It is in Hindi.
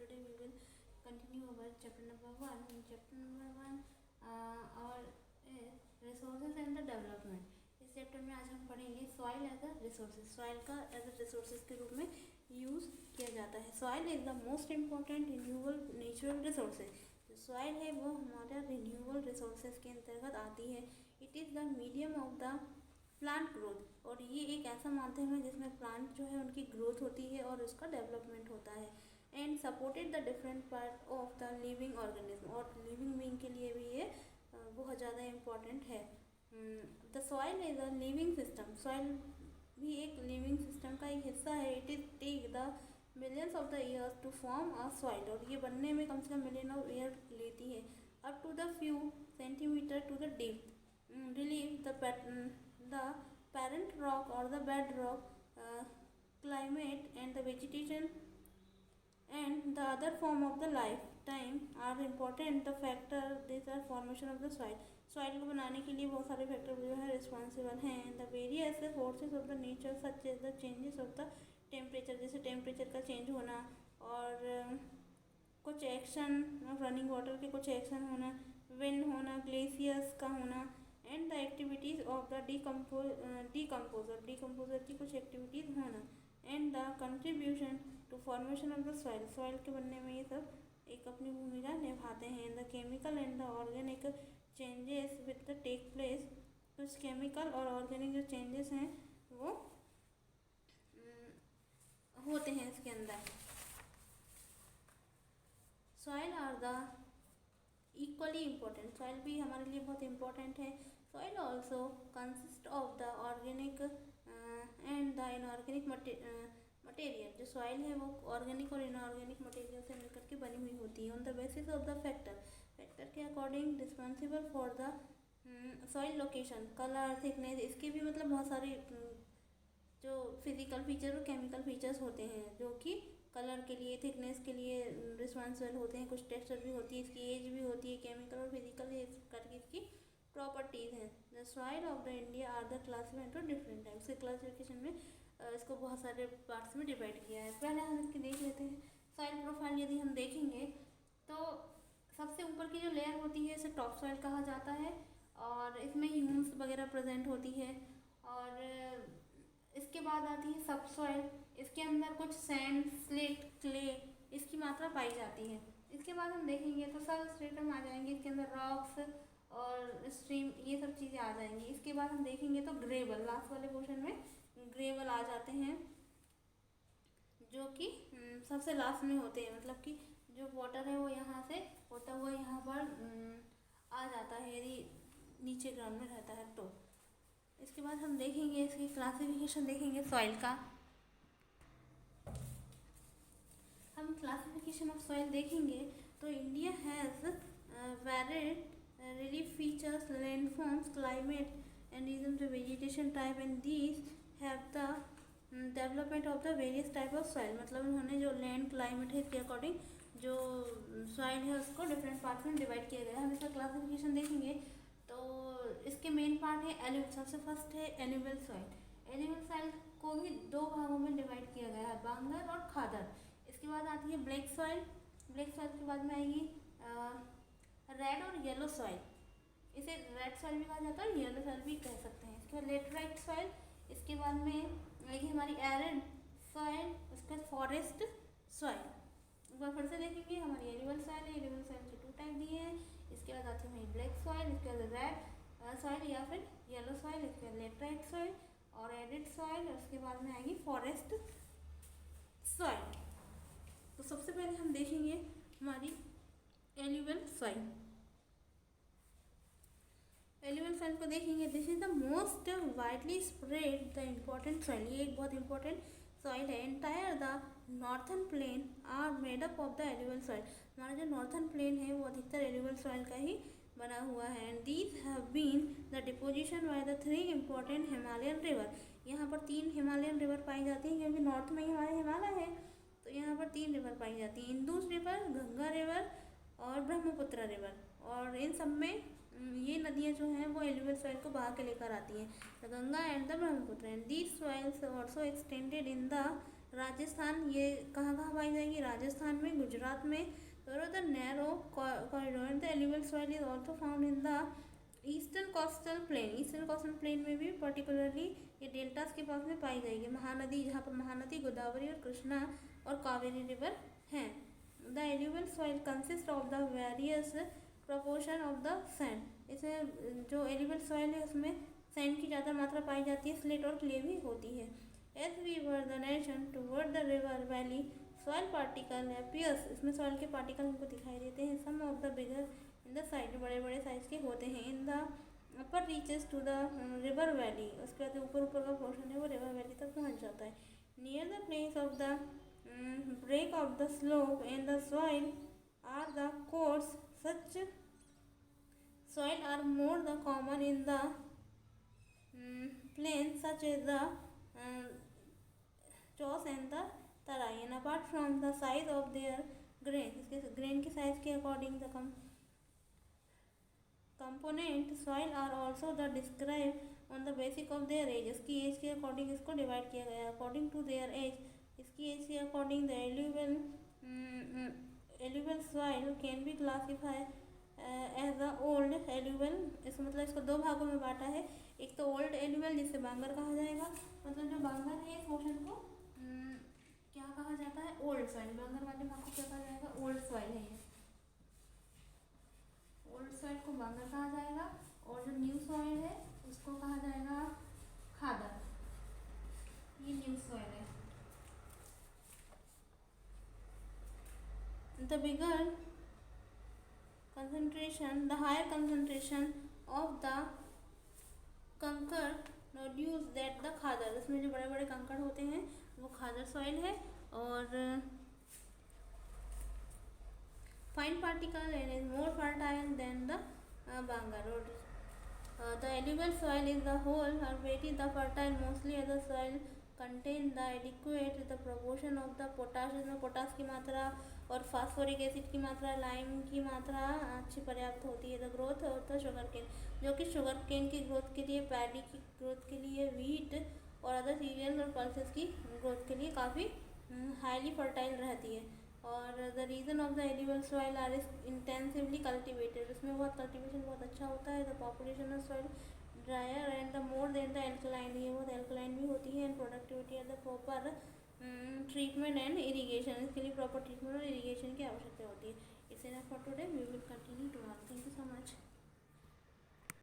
today we will continue our chapter number 1. In chapter number 1 our resources and the development. इस चैप्टर में आज हम पढ़ेंगे soil as a resources. Soil का एज अ रिसोर्सेज के रूप में यूज़ किया जाता है. Soil is the most important renewable natural resources. जो सॉइल है वो हमारा रिन्यूएबल रिसोर्सेज के अंतर्गत आती है. It is the medium of the plant growth. और ये एक ऐसा माध्यम है जिसमें प्लांट जो है उनकी ग्रोथ होती है और उसका डेवलपमेंट होता है. And supported the different part of the living organism. और लिविंग बीइंग के लिए भी ये बहुत ज़्यादा इम्पॉर्टेंट है. The soil is a living system. Soil भी एक लिविंग सिस्टम का एक हिस्सा है. It is take the millions of the years to form a soil. और ये बनने में कम से कम मिलियन ऑफ ईयर लेती है. Up to the few centimetre to the depth relieve the parent rock or the bedrock, climate and the vegetation and the other form of the lifetime are important. The factor these are formation of the soil. Soil को बनाने के लिए बहुत सारे फैक्टर जो है रिस्पॉन्सिबल हैं. The various forces of the nature such as the changes of the temperature. जैसे टेम्परेचर का चेंज होना और कुछ एक्शन रनिंग वाटर के कुछ एक्शन होना, विंड होना, ग्लेशियर्स का होना and the activities of the decomposer की कुछ एक्टिविटीज़ होना and the contribution to formation of the soil. Soil के बनने में ये सब एक अपनी भूमिका निभाते हैं. The chemical and the organic changes with the take place. कुछ केमिकल और ऑर्गेनिक जो चेंजेस हैं वो होते हैं इसके अंदर. Soil are the equally important. Soil भी हमारे लिए बहुत इम्पोर्टेंट है. Soil also consist of the organic and the inorganic material. जो सॉइल है वो ऑर्गेनिक और इनऑर्गेनिक मटेरियल से मिलकर के बनी हुई होती है. On the basis of the factor के according responsible for the soil location, colour, thickness. इसके भी मतलब बहुत सारे जो फिजिकल फीचर और केमिकल फीचर्स होते हैं जो कि कलर के लिए, थिकनेस के लिए रिस्पॉन्सिबल होते हैं. कुछ टेक्सचर भी होती है, इसकी एज भी होती है. केमिकल और फिजिकल करके इसकी प्रॉपर्टीज़ हैं. The soil of the India are the classified to different types. के क्लासिफिकेशन में इसको बहुत सारे पार्ट्स में डिवाइड किया है. पहले हम इसकी देख लेते हैं. सॉइल प्रोफाइल यदि हम देखेंगे तो सबसे ऊपर की जो लेयर होती है इसे टॉप सॉइल कहा जाता है और इसमें ह्यूम्स वगैरह प्रेजेंट होती है. और इसके बाद आती है सब सॉइल. इसके अंदर कुछ सैंड, स्लेट, क्ले इसकी मात्रा पाई जाती है. इसके बाद हम देखेंगे तो सब स्ट्रेटम आ जाएंगे. इसके अंदर रॉक्स और स्ट्रीम ये सब चीज़ें आ जाएंगी. इसके बाद हम देखेंगे तो ग्रेवल, लास्ट वाले पोर्शन में ग्रेवल आ जाते हैं जो कि सबसे लास्ट में होते हैं. मतलब कि जो वाटर है वो यहाँ से होता हुआ यहाँ पर आ जाता है यदि नीचे ग्राउंड में रहता है तो. इसके बाद हम देखेंगे इसकी क्लासिफिकेशन देखेंगे सॉइल का. हम क्लासिफिकेशन ऑफ सॉइल देखेंगे तो India has varied relief features, landforms, climate and region to vegetation type and these have the development of the various type of soil. मतलब उन्होंने जो लैंड, क्लाइमेट है इसके अकॉर्डिंग जो सॉइल है उसको डिफरेंट पार्ट्स में डिवाइड किया गया है. हम इसका क्लासिफिकेशन देखेंगे तो इसके मेन पार्ट है एल्यूवियल. सबसे फर्स्ट है एल्यूवियल सॉइल. एल्यूवियल सॉइल को भी दो भागों में डिवाइड किया गया है, बांगर और खादर. इसके बाद आती है ब्लैक सॉइल. ब्लैक सॉइल के बाद में आएगी रेड और येलो सॉइल. इसे रेड सॉइल भी कहा जाता है और येलो सॉइल भी कह सकते हैं. इसके बाद लेटराइट सॉइल. इसके बाद में आएगी हमारी एरिड सॉइल. उसके बाद फॉरेस्ट सॉइल. एक बार फिर से देखेंगे हमारी एल्यूवियल सॉइल है. एल्यूवियल सॉइल के 2 टाइप दिए हैं. इसके बाद आती है हमारी ब्लैक सॉइल, इसके बाद रेड सॉइल या फिर येलो सॉइल, इसके बाद लेटराइट सॉइल और एडिड सॉइल. उसके बाद में आएगी फॉरेस्ट सॉइल. तो सबसे पहले हम देखेंगे हमारी एल्यूवियल सॉइल. एल्यूवियल सॉइल को देखेंगे. This is the most widely spread the important soil. ये एक बहुत इंपॉर्टेंट सॉइल है. Entire the northern plain are made up of the alluvial soil. हमारा जो नॉर्थन प्लेन है वो अधिकतर एल्यूवियल सॉइल का ही बना हुआ है. And these have been the deposition by the 3 important Himalayan river. यहाँ पर 3 हिमालयन रिवर पाई जाती हैं क्योंकि नॉर्थ में ही हमारे हिमालय है तो यहाँ पर 3 रिवर पाई जाती हैं. इंदुस रिवर, गंगा रिवर और ब्रह्मपुत्र रिवर. और इन सब में ये नदियाँ जो हैं वो एल्यूवियल सॉइल को बहा के लेकर आती हैं. The Ganga and the Brahmaputra. And these soils also extended in the Rajasthan, ये कहाँ कहाँ पाई जाएगी, राजस्थान में, गुजरात में। The narrow corridor the alluvial soil is also found in the eastern coastal plain. Eastern coastal plain में भी पर्टिकुलरली ये डेल्टास के पास में पाई जाएगी। महानदी, जहाँ पर महानदी, गोदावरी और कृष्णा और कावेरी रिवर हैं। The alluvial soil consist of the various proportion of the sand. इसमें जो एल्यूवियल सॉइल है उसमें सैंड की ज़्यादा मात्रा पाई जाती है, स्लेट और क्ले भी होती है। As we were the nation toward the river valley soil particle appears. इसमें सॉइल के पार्टिकल हमको दिखाई देते हैं। Some of the bigger in the side, बड़े बड़े साइज के होते हैं। In the upper reaches to the river valley, उसके बाद ऊपर का पोर्शन है वो रिवर वैली तक पहुंच जाता है। Near the place of the break of the slope in the soil are the coarse. Such soil are more the common in the plains such as the chos and the tarai. And apart from the size of their grain, इसके grain के size के according the component soil are also the described on the basis of their age. इसकी age के according इसको divide किया गया according to their age. इसकी एज के according the alluvial soil can be classify as the old alluvial. इसका मतलब इसको दो भागों में बांटा है। एक तो ओल्ड एल्यूवियल जिसे बांगर कहा जाएगा, मतलब जो बांगर है इस पोर्शन को क्या कहा जाता है, ओल्ड सॉइल। बांगर वाले भाग को क्या कहा जाएगा, ओल्ड सॉइल है ये। ओल्ड सॉइल को बांगर कहा जाएगा और जो न्यू सॉइल है उसको कहा जाएगा खादर। ये न्यू सॉइल है। The bigger concentration, the higher concentration of the कंकड़ nodules that the खादर, इसमें जो बड़े बड़े कंकड़ होते हैं वो खादर सॉइल है। और fine particle and is more fertile than the Bangar road. The alluvial soil is the whole or very the fertile mostly as the soil contain the adequate the proportion of the potash, इसमें पोटास की मात्रा और फास्फोरिक एसिड की मात्रा, लाइम की मात्रा अच्छी पर्याप्त होती है। The growth of the sugarcane, जो कि शुगर केन की ग्रोथ के लिए, पैडी की ग्रोथ के लिए, वीट और अदर सीरियल और पल्सेस की ग्रोथ के लिए काफ़ी हाईली फर्टाइल रहती है। और the region of the alluvial soil are intensively cultivated, उसमें बहुत कल्टिवेशन बहुत अच्छा होता है। The population of soil dryer and the more than the alkaline, ये बहुत एल्कलाइन भी होती है। And productivity at the proper treatment and irrigation, इसके लिए प्रॉपर ट्रीटमेंट और इरीगेशन की आवश्यकता होती है। It's enough for today, we will continue tomorrow. Thank you so much.